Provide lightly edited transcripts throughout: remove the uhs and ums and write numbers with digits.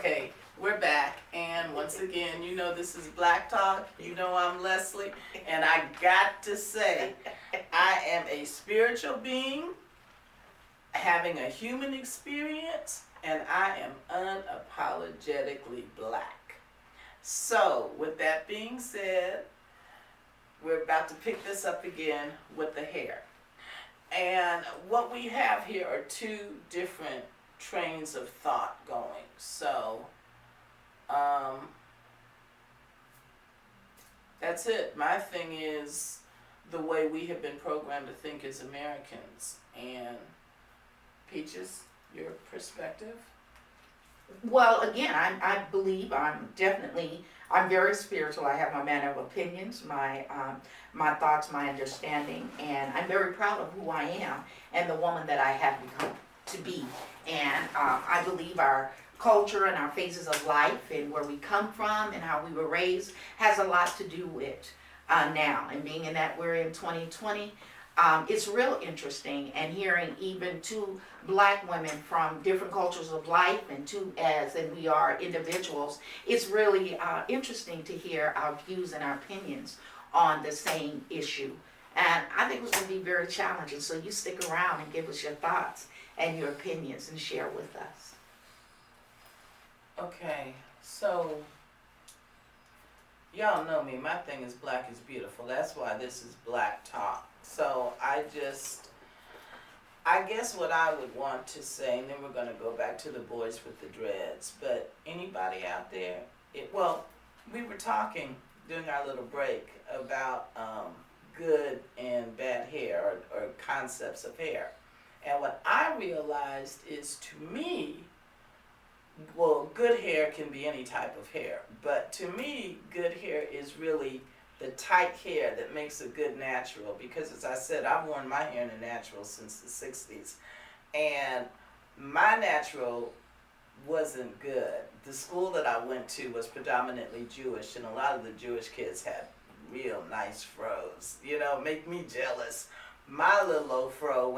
Okay, we're back, and once again, you know this is Black Talk. You know I'm Leslie, and I got to say, I am a spiritual being having a human experience, and I am unapologetically black. So, with that being said, we're about to pick this up again with the hair. And what we have here are two different trains of thought going. So, that's it. My thing is the way we have been programmed to think as Americans. And Peaches, your perspective? Well, again, I believe I'm very spiritual. I have my manner of opinions, my thoughts, my understanding, and I'm very proud of who I am and the woman that I have become to be. And I believe our culture and our phases of life and where we come from and how we were raised has a lot to do with now. And being in that we're in 2020, it's real interesting, and hearing even two black women from different cultures of life and we are individuals, it's really interesting to hear our views and our opinions on the same issue. And I think it's going to be very challenging, so you stick around and give us your thoughts and your opinions and share with us. Okay, so y'all know me. My thing is black is beautiful. That's why this is Black Talk. So I guess what I would want to say, and then we're going to go back to the boys with the dreads, but anybody out there, we were talking during our little break about good and bad hair or concepts of hair. And what I realized is, to me, good hair can be any type of hair, but to me, good hair is really the tight hair that makes a good natural, because as I said, I've worn my hair in a natural since the 60s, and my natural wasn't good. The school that I went to was predominantly Jewish, and a lot of the Jewish kids had real nice fros, make me jealous. My little low fro,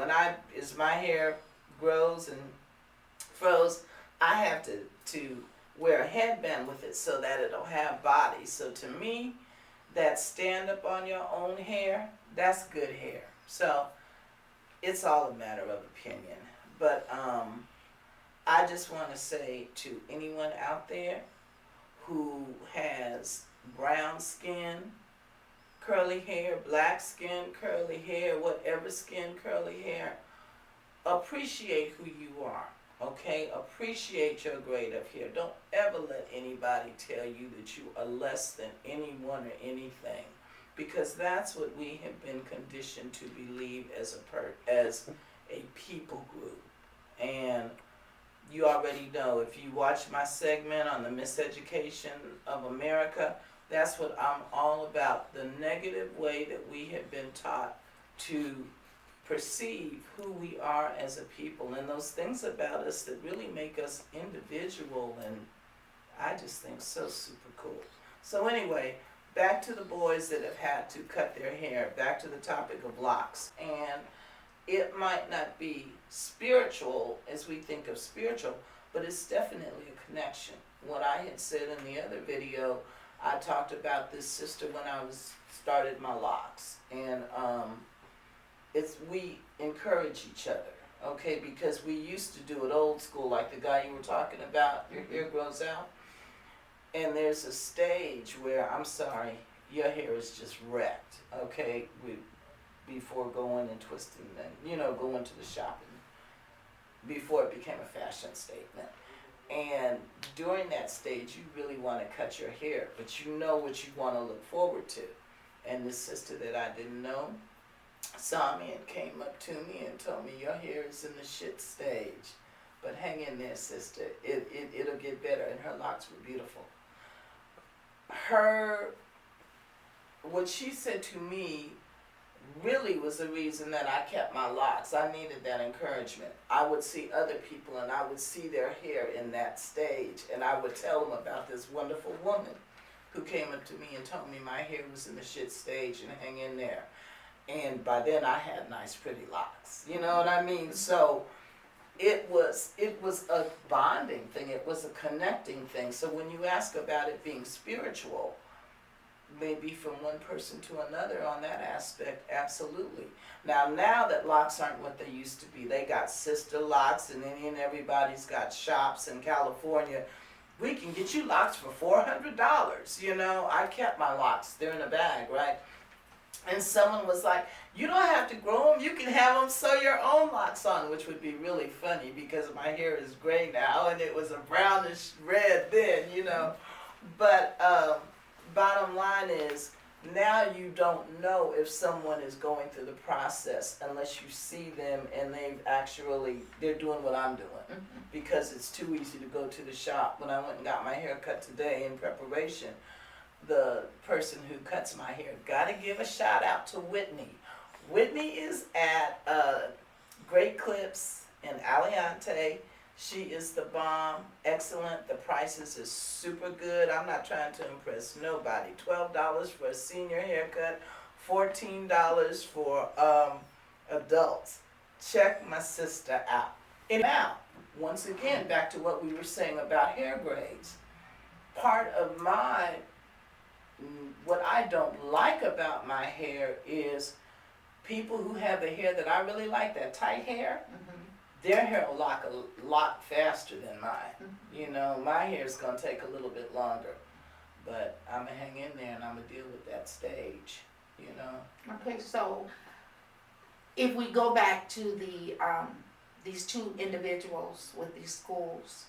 as my hair grows and froze, I have to wear a headband with it so that it'll have body. So to me, that stand up on your own hair, that's good hair. So it's all a matter of opinion. But I just want to say to anyone out there who has brown skin, curly hair, black skin, curly hair, whatever skin, curly hair, appreciate who you are. Okay, appreciate your grade of hair. Don't ever let anybody tell you that you are less than anyone or anything, because that's what we have been conditioned to believe as a people group. And you already know, if you watch my segment on the Miseducation of America, that's what I'm all about, the negative way that we have been taught to perceive who we are as a people, and those things about us that really make us individual, and I just think so super cool. So anyway, back to the boys that have had to cut their hair, back to the topic of locks. And it might not be spiritual as we think of spiritual, but it's definitely a connection. What I had said in the other video, I talked about this sister when I started my locks, and we encourage each other, okay? Because we used to do it old school, like the guy you were talking about, your hair grows out, and there's a stage where, I'm sorry, your hair is just wrecked, okay? Before going and twisting and, going to the shopping, before it became a fashion statement. And during that stage, you really want to cut your hair, but you know what you want to look forward to. And this sister that I didn't know saw me and came up to me and told me, your hair is in the shit stage, but hang in there, sister, it'll get better. And her locks were beautiful. What she said to me really was the reason that I kept my locks. I needed that encouragement. I would see other people and I would see their hair in that stage, and I would tell them about this wonderful woman who came up to me and told me my hair was in the shit stage and hang in there. And by then I had nice pretty locks, you know what I mean? So it was a bonding thing. It was a connecting thing. So when you ask about it being spiritual, maybe from one person to another on that aspect, absolutely. Now that locks aren't what they used to be. They got sister locks, and any and everybody's got shops in California. We can get you locks for $400. You know, I kept my locks. They're in a bag, right? And someone was like, you don't have to grow them. You can have them sew your own locks on, which would be really funny because my hair is gray now and it was a brownish red then, you know. But bottom line is, now you don't know if someone is going through the process unless you see them and they're doing what I'm doing. Mhm. Because it's too easy to go to the shop. When I went and got my hair cut today in preparation, the person who cuts my hair, gotta give a shout out to Whitney. Whitney is at Great Clips in Aliante. She is the bomb, excellent. The prices is super good. I'm not trying to impress nobody. $12 for a senior haircut, $14 for adults. Check my sister out. And now, once again, back to what we were saying about hair grades. Part of what I don't like about my hair is people who have the hair that I really like, that tight hair, their hair will lock a lot faster than mine. You know, my hair is going to take a little bit longer. But I'm going to hang in there and I'm going to deal with that stage, you know. Okay, so if we go back to these two individuals with these schools,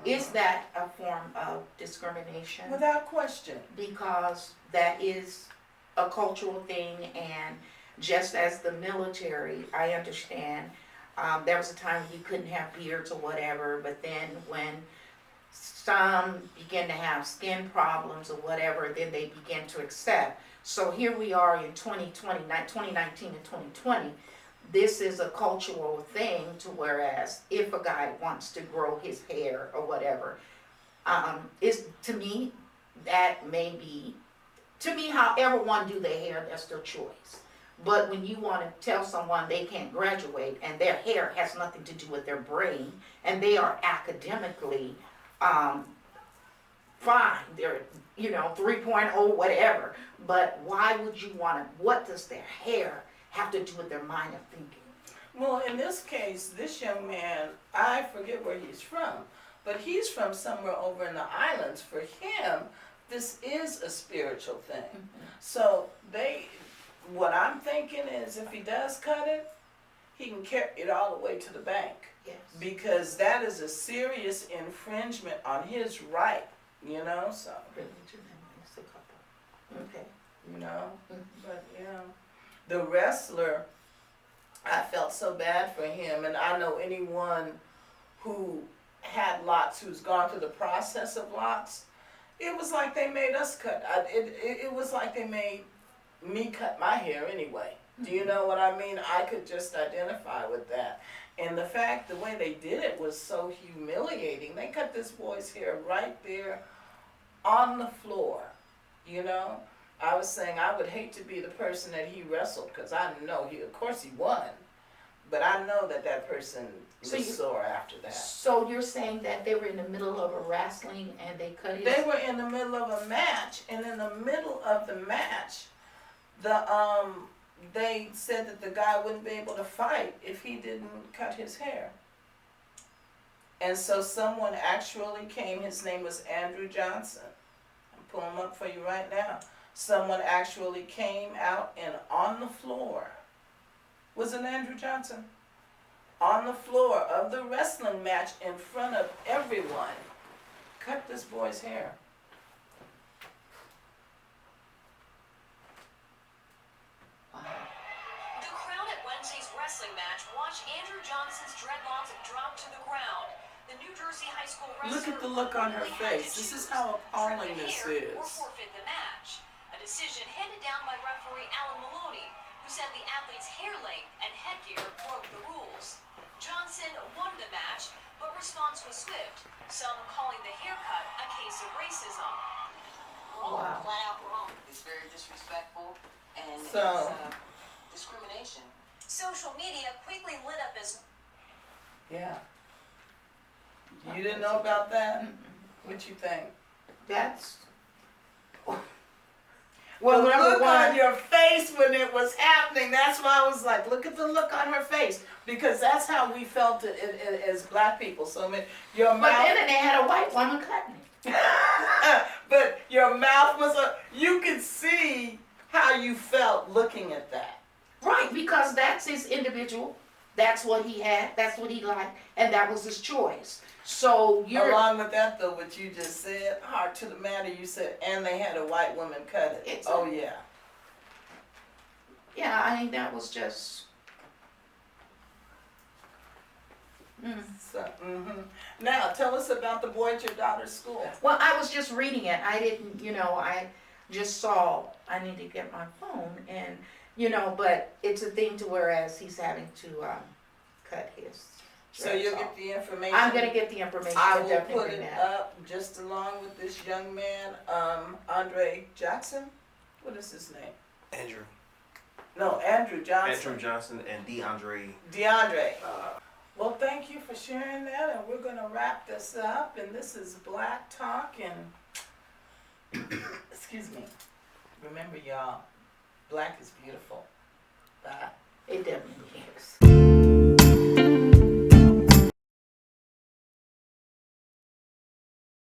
is that a form of discrimination? Without question. Because that is a cultural thing, and just as the military, I understand, there was a time you couldn't have beards or whatever, but then when some began to have skin problems or whatever, then they began to accept. So here we are in 2020, 2019 and 2020. This is a cultural thing, to whereas if a guy wants to grow his hair or whatever, to me, that may be, to me, however one do their hair, that's their choice. But when you want to tell someone they can't graduate and their hair has nothing to do with their brain and they are academically fine, they're 3.0 whatever, but why would you want to, what does their hair have to do with their mind of thinking? Well, in this case, this young man, I forget where he's from, but he's from somewhere over in the islands. For him, this is a spiritual thing. So what I'm thinking is, if he does cut it, he can carry it all the way to the bank. Yes. Because that is a serious infringement on his right, you know, so. Religion and it's a couple. Okay. You know, but yeah. The wrestler, I felt so bad for him, and I know anyone who had locks, who's gone through the process of locks, it was like they made us cut. It was like they made me cut my hair anyway. Do you know what I mean? I could just identify with that. And the way they did it was so humiliating. They cut this boy's hair right there on the floor, you know? I was saying I would hate to be the person that he wrestled, because I know of course he won, but I know that person was sore after that. So you're saying that they were in the middle of a wrestling and they cut his... They were in the middle of a match, and in the middle of the match, they said that the guy wouldn't be able to fight if he didn't cut his hair. And so someone actually came, his name was Andrew Johnson. I'm pulling him up for you right now. Someone actually came out and on the floor, was it Andrew Johnson? On the floor of the wrestling match in front of everyone, cut this boy's hair. The crowd at Wednesday's wrestling match watched Andrew Johnson's dreadlocks drop to the ground. The New Jersey high school wrestler Look at the look on her face. This is how appalling this is. Or forfeit the match. A decision handed down by referee Alan Maloney, who said the athlete's hair length and headgear broke the rules. Johnson won the match, but response was swift, some calling the haircut a case of racism. Wow. Flat out wrong. It's very disrespectful and So, it's discrimination. Social media quickly lit up as Yeah. You didn't know about that? What you think? That's, well, The number look on one, your face when it was happening, that's why I was like, look at the look on her face. Because that's how we felt it as black people. So, I mean, your but mouth, then they had a white woman cutting it. but your mouth was, you could see how you felt looking at that. Right, because that's his individual, that's what he had, that's what he liked, and that was his choice. So you're, Along with that, though, what you just said, heart to the matter, you said, and they had a white woman cut it. It's Oh, yeah. yeah, I mean, that was just, So, Now, tell us about the boy at your daughter's school. well, I was just reading it, I didn't, I just saw, I need to get my phone, and, but it's a thing to whereas he's having to, cut his So you'll dreads off. get the information. I'm gonna get the information, I and will definitely put bring it that. up just along with this young man, Andre Jackson. What is his name? Andrew Andrew Johnson. Johnson and DeAndre. Well, thank you for sharing that, and we're gonna wrap this up. And this is Black Talk, and excuse me. Remember, y'all, black is beautiful.